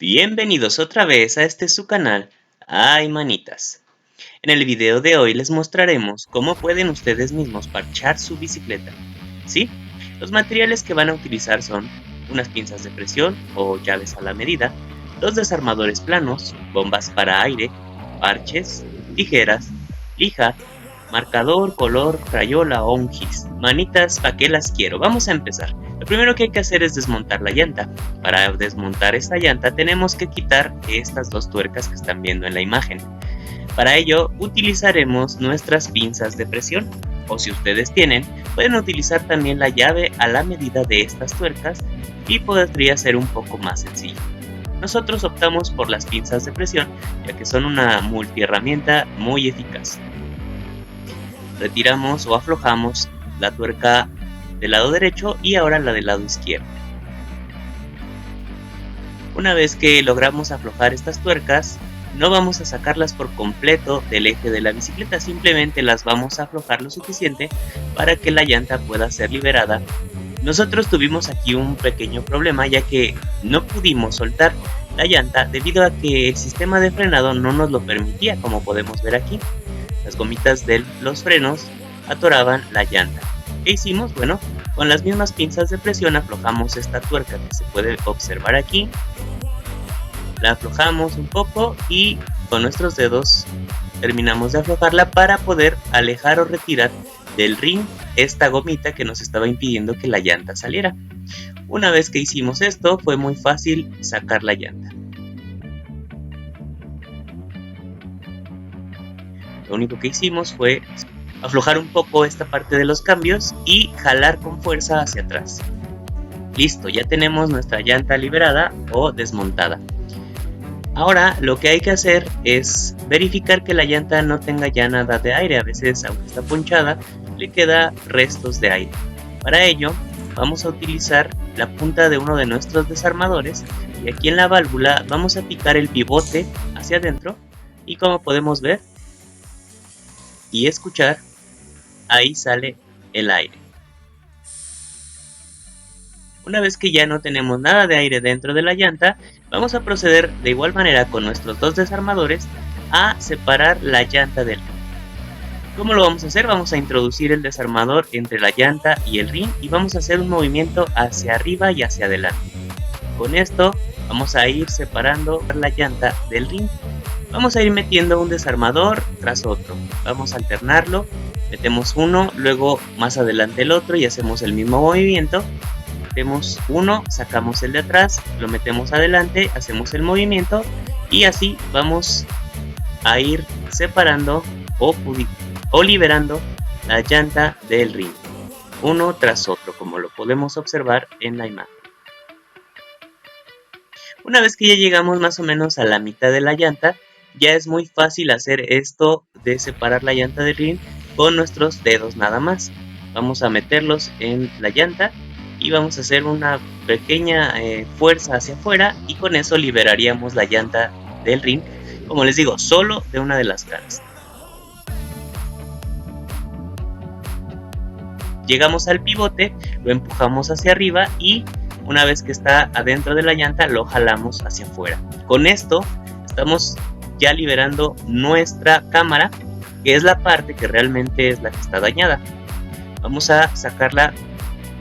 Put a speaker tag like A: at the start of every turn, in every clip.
A: Bienvenidos otra vez a este su canal, Ay Manitas. En el video de hoy les mostraremos cómo pueden ustedes mismos parchar su bicicleta. ¿Sí? Los materiales que van a utilizar son unas pinzas de presión o llaves a la medida, dos desarmadores planos, bombas para aire, parches, tijeras, lija, marcador, color, crayola o un gis. Manitas, ¿para qué las quiero? Vamos a empezar. Lo primero que hay que hacer es desmontar la llanta. Para desmontar esta llanta tenemos que quitar estas dos tuercas que están viendo en la imagen. Para ello utilizaremos nuestras pinzas de presión, o si ustedes tienen, pueden utilizar también la llave a la medida de estas tuercas y podría ser un poco más sencillo. Nosotros optamos por las pinzas de presión ya que son una multiherramienta muy eficaz. Retiramos o aflojamos la tuerca del lado derecho y ahora la del lado izquierdo. Una vez que logramos aflojar estas tuercas, no vamos a sacarlas por completo del eje de la bicicleta, simplemente las vamos a aflojar lo suficiente para que la llanta pueda ser liberada. Nosotros tuvimos aquí un pequeño problema ya que no pudimos soltar la llanta debido a que el sistema de frenado no nos lo permitía, como podemos ver aquí. Las gomitas de los frenos atoraban la llanta. ¿Qué hicimos? Bueno, con las mismas pinzas de presión aflojamos esta tuerca que se puede observar aquí. La aflojamos un poco y con nuestros dedos terminamos de aflojarla para poder alejar o retirar del rin esta gomita que nos estaba impidiendo que la llanta saliera. Una vez que hicimos esto, fue muy fácil sacar la llanta. Lo único que hicimos fue aflojar un poco esta parte de los cambios y jalar con fuerza hacia atrás. Listo, ya tenemos nuestra llanta liberada o desmontada. Ahora lo que hay que hacer es verificar que la llanta no tenga ya nada de aire. A veces, aunque está ponchada, le queda restos de aire. Para ello vamos a utilizar la punta de uno de nuestros desarmadores y aquí en la válvula vamos a picar el pivote hacia adentro y como podemos ver y escuchar, ahí sale el aire. Una vez que ya no tenemos nada de aire dentro de la llanta, vamos a proceder de igual manera con nuestros dos desarmadores a separar la llanta del rin. ¿Cómo lo vamos a hacer? Vamos a introducir el desarmador entre la llanta y el rin y vamos a hacer un movimiento hacia arriba y hacia adelante. Con esto vamos a ir separando la llanta del rin. Vamos a ir metiendo un desarmador tras otro. Vamos a alternarlo. Metemos uno, luego más adelante el otro y hacemos el mismo movimiento. Metemos uno, sacamos el de atrás, lo metemos adelante, hacemos el movimiento y así vamos a ir separando o liberando la llanta del rin, uno tras otro, como lo podemos observar en la imagen. Una vez que ya llegamos más o menos a la mitad de la llanta, ya es muy fácil hacer esto de separar la llanta del rin con nuestros dedos nada más. Vamos a meterlos en la llanta y vamos a hacer una pequeña fuerza hacia afuera y con eso liberaríamos la llanta del rin, como les digo, solo de una de las caras. Llegamos al pivote, lo empujamos hacia arriba y una vez que está adentro de la llanta lo jalamos hacia afuera. Con esto estamos ya liberando nuestra cámara, que es la parte que realmente es la que está dañada. Vamos a sacarla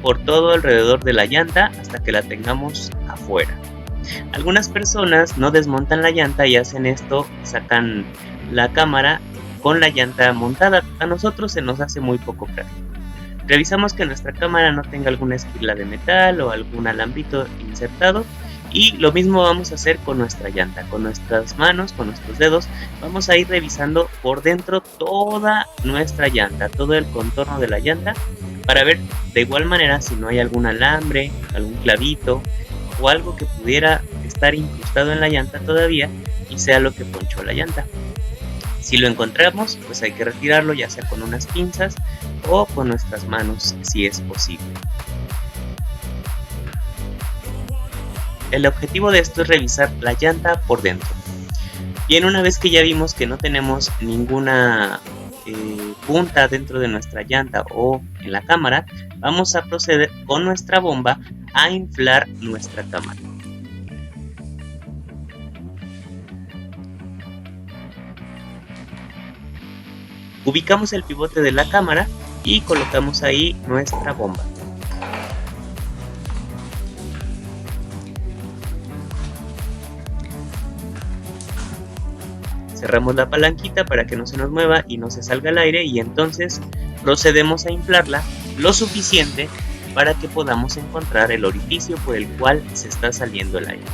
A: por todo alrededor de la llanta hasta que la tengamos afuera. Algunas personas no desmontan la llanta y hacen esto, sacan la cámara con la llanta montada. A nosotros se nos hace muy poco práctico. Revisamos que nuestra cámara no tenga alguna esquila de metal o algún alambrito insertado. Y lo mismo vamos a hacer con nuestra llanta, con nuestras manos, con nuestros dedos. Vamos a ir revisando por dentro toda nuestra llanta, todo el contorno de la llanta, para ver de igual manera si no hay algún alambre, algún clavito o algo que pudiera estar incrustado en la llanta todavía y sea lo que ponchó la llanta. Si lo encontramos, pues hay que retirarlo ya sea con unas pinzas o con nuestras manos si es posible. El objetivo de esto es revisar la llanta por dentro. Bien, una vez que ya vimos que no tenemos ninguna punta dentro de nuestra llanta o en la cámara, vamos a proceder con nuestra bomba a inflar nuestra cámara. Ubicamos el pivote de la cámara y colocamos ahí nuestra bomba. Cerramos la palanquita para que no se nos mueva y no se salga el aire, y entonces procedemos a inflarla lo suficiente para que podamos encontrar el orificio por el cual se está saliendo el aire.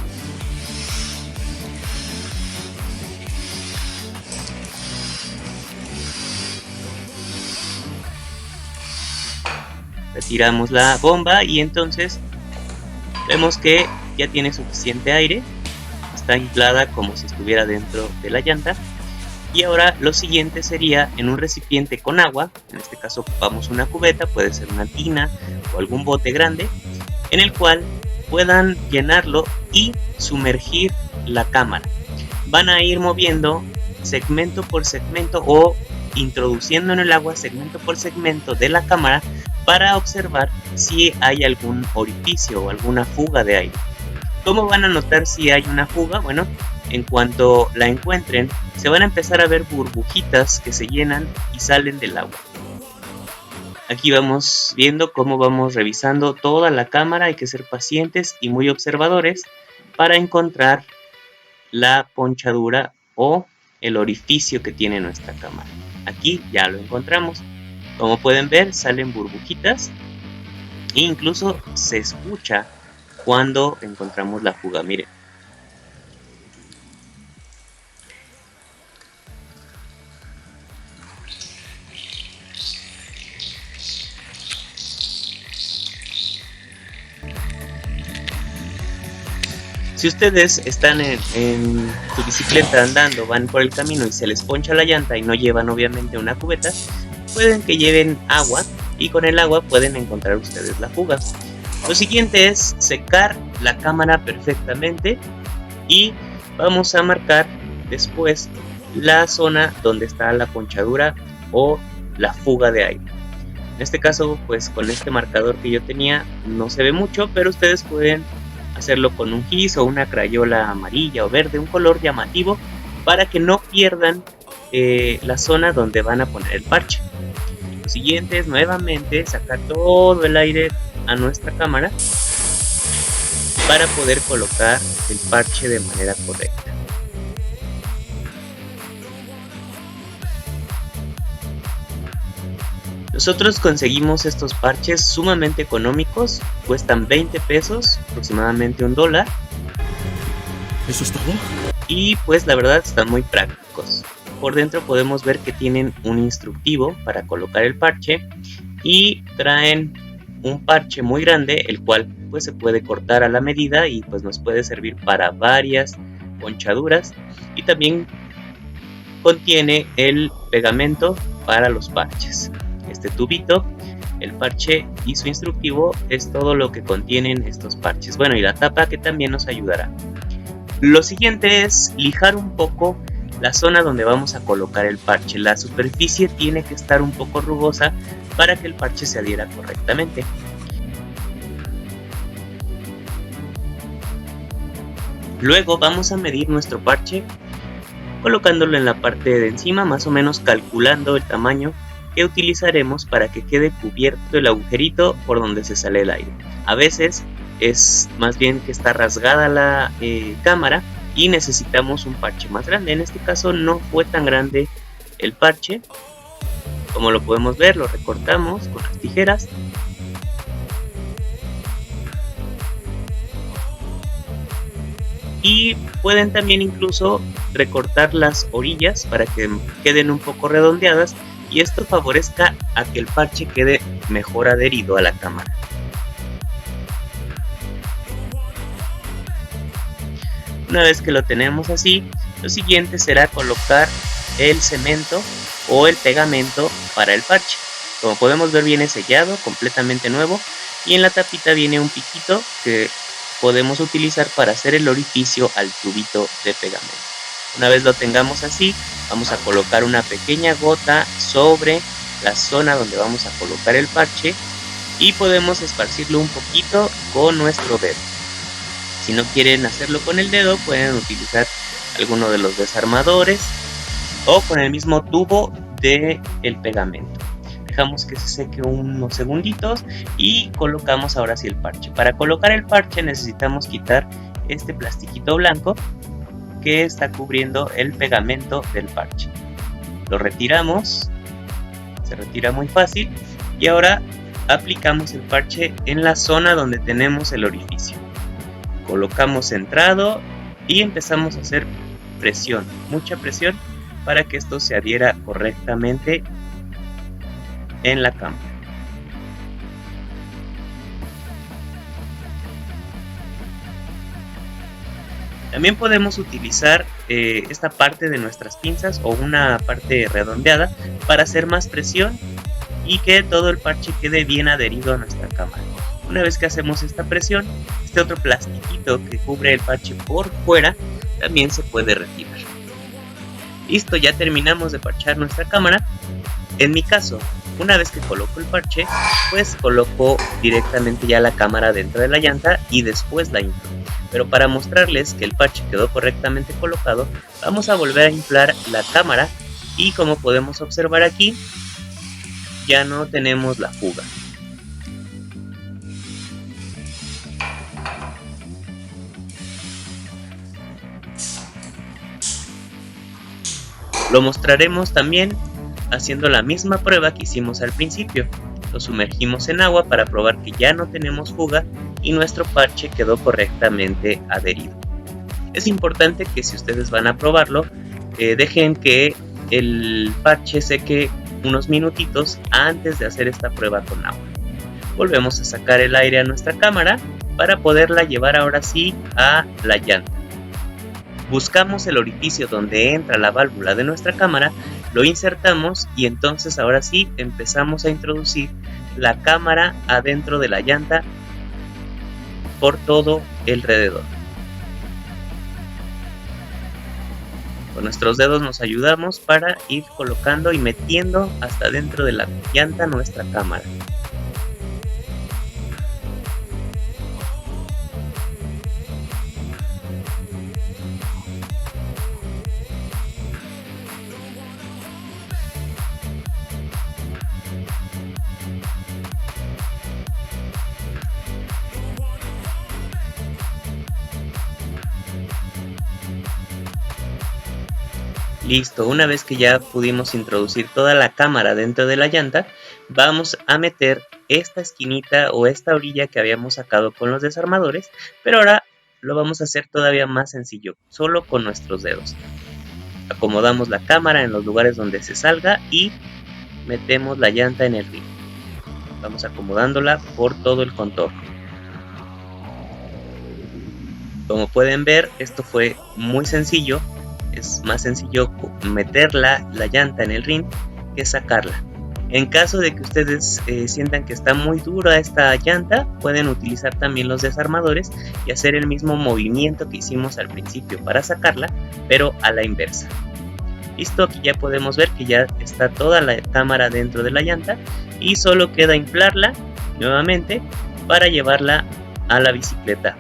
A: Retiramos la bomba y entonces vemos que ya tiene suficiente aire, está inflada como si estuviera dentro de la llanta. Y ahora lo siguiente sería en un recipiente con agua, en este caso ocupamos una cubeta, puede ser una tina o algún bote grande, en el cual puedan llenarlo y sumergir la cámara. Van a ir moviendo segmento por segmento o introduciendo en el agua segmento por segmento de la cámara para observar si hay algún orificio o alguna fuga de aire. ¿Cómo van a notar si hay una fuga? Bueno, en cuanto la encuentren, se van a empezar a ver burbujitas que se llenan y salen del agua. Aquí vamos viendo cómo vamos revisando toda la cámara. Hay que ser pacientes y muy observadores para encontrar la ponchadura o el orificio que tiene nuestra cámara. Aquí ya lo encontramos. Como pueden ver, salen burbujitas e incluso se escucha cuando encontramos la fuga. Miren. Si ustedes están en su bicicleta andando, van por el camino y se les poncha la llanta y no llevan obviamente una cubeta, pueden que lleven agua y con el agua pueden encontrar ustedes la fuga. Lo siguiente es secar la cámara perfectamente y vamos a marcar después la zona donde está la ponchadura o la fuga de aire. En este caso, pues con este marcador que yo tenía no se ve mucho, pero ustedes pueden hacerlo con un gis o una crayola amarilla o verde, un color llamativo para que no pierdan la zona donde van a poner el parche. Lo siguiente es nuevamente sacar todo el aire a nuestra cámara para poder colocar el parche de manera correcta. Nosotros conseguimos estos parches sumamente económicos, cuestan 20 pesos, aproximadamente $1.
B: ¿Eso es todo?
A: Y pues la verdad están muy prácticos. Por dentro podemos ver que tienen un instructivo para colocar el parche y traen un parche muy grande, el cual pues se puede cortar a la medida y pues nos puede servir para varias ponchaduras, y también contiene el pegamento para los parches. Este tubito, el parche y su instructivo es todo lo que contienen estos parches. Bueno, y la tapa que también nos ayudará. Lo siguiente es lijar un poco la zona donde vamos a colocar el parche. La superficie tiene que estar un poco rugosa para que el parche se adhiera correctamente. Luego vamos a medir nuestro parche colocándolo en la parte de encima, más o menos calculando el tamaño que utilizaremos para que quede cubierto el agujerito por donde se sale el aire. A veces es más bien que está rasgada la cámara y necesitamos un parche más grande. En este caso no fue tan grande el parche. Como lo podemos ver, lo recortamos con las tijeras. Y pueden también incluso recortar las orillas para que queden un poco redondeadas, y esto favorezca a que el parche quede mejor adherido a la cámara. Una vez que lo tenemos así, lo siguiente será colocar el cemento o el pegamento para el parche. Como podemos ver, viene sellado, completamente nuevo, y en la tapita viene un piquito que podemos utilizar para hacer el orificio al tubito de pegamento. Una vez lo tengamos así, vamos a colocar una pequeña gota sobre la zona donde vamos a colocar el parche y podemos esparcirlo un poquito con nuestro dedo. Si no quieren hacerlo con el dedo, pueden utilizar alguno de los desarmadores o con el mismo tubo del pegamento. Dejamos que se seque unos segunditos y colocamos ahora sí el parche. Para colocar el parche necesitamos quitar este plastiquito blanco que está cubriendo el pegamento del parche. Lo retiramos, se retira muy fácil, y ahora aplicamos el parche en la zona donde tenemos el orificio. Colocamos centrado y empezamos a hacer presión, mucha presión, para que esto se adhiera correctamente en la cámara. También podemos utilizar esta parte de nuestras pinzas o una parte redondeada para hacer más presión y que todo el parche quede bien adherido a nuestra cámara. Una vez que hacemos esta presión, este otro plastiquito que cubre el parche por fuera también se puede retirar. Listo, ya terminamos de parchar nuestra cámara. En mi caso, una vez que coloco el parche, pues coloco directamente ya la cámara dentro de la llanta y después la inflo. Pero para mostrarles que el parche quedó correctamente colocado, vamos a volver a inflar la cámara y como podemos observar aquí, ya no tenemos la fuga. Lo mostraremos también haciendo la misma prueba que hicimos al principio. Lo sumergimos en agua para probar que ya no tenemos fuga y nuestro parche quedó correctamente adherido. Es importante que si ustedes van a probarlo, dejen que el parche seque unos minutitos antes de hacer esta prueba con agua. Volvemos a sacar el aire a nuestra cámara para poderla llevar ahora sí a la llanta. Buscamos el orificio donde entra la válvula de nuestra cámara, lo insertamos y entonces ahora sí empezamos a introducir la cámara adentro de la llanta por todo alrededor. Con nuestros dedos nos ayudamos para ir colocando y metiendo hasta dentro de la llanta nuestra cámara. Listo, una vez que ya pudimos introducir toda la cámara dentro de la llanta, vamos a meter esta esquinita o esta orilla que habíamos sacado con los desarmadores, pero ahora lo vamos a hacer todavía más sencillo, solo con nuestros dedos. Acomodamos la cámara en los lugares donde se salga y metemos la llanta en el rin. Vamos acomodándola por todo el contorno. Como pueden ver, esto fue muy sencillo. Es más sencillo meter la llanta en el rin que sacarla. En caso de que ustedes sientan que está muy dura esta llanta, pueden utilizar también los desarmadores y hacer el mismo movimiento que hicimos al principio para sacarla, pero a la inversa. Listo, aquí ya podemos ver que ya está toda la cámara dentro de la llanta y solo queda inflarla nuevamente para llevarla a la bicicleta.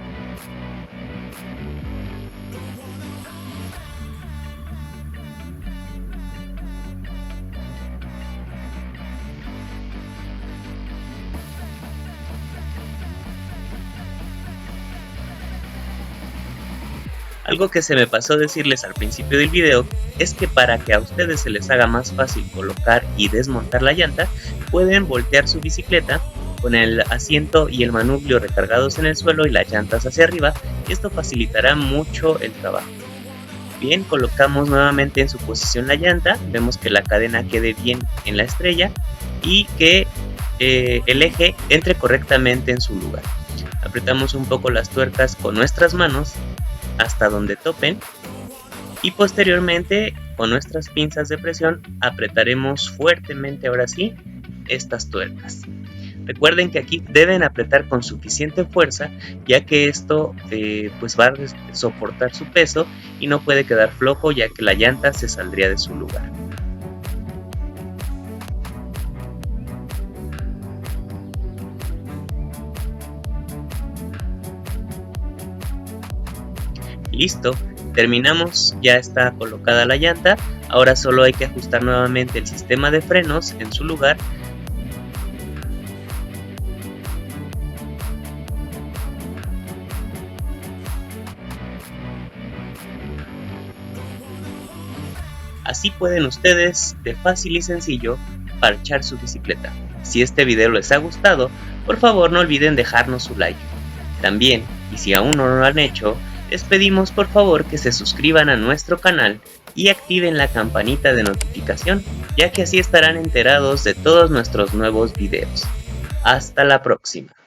A: Algo que se me pasó decirles al principio del video es que para que a ustedes se les haga más fácil colocar y desmontar la llanta, pueden voltear su bicicleta con el asiento y el manubrio recargados en el suelo y las llantas hacia arriba, y esto facilitará mucho el trabajo. Bien, colocamos nuevamente en su posición la llanta, vemos que la cadena quede bien en la estrella y que el eje entre correctamente en su lugar. Apretamos un poco las tuercas con nuestras manos hasta donde topen y posteriormente con nuestras pinzas de presión apretaremos fuertemente ahora sí estas tuercas. Recuerden que aquí deben apretar con suficiente fuerza, ya que esto pues va a soportar su peso y no puede quedar flojo, ya que la llanta se saldría de su lugar. Listo, Terminamos, ya está colocada la llanta. Ahora solo hay que ajustar nuevamente el sistema de frenos en su lugar. Así pueden ustedes, de fácil y sencillo, parchar su bicicleta. Si este video les ha gustado, por favor no olviden dejarnos su like. También, y si aún no lo han hecho, les pedimos por favor que se suscriban a nuestro canal y activen la campanita de notificación, ya que así estarán enterados de todos nuestros nuevos videos. Hasta la próxima.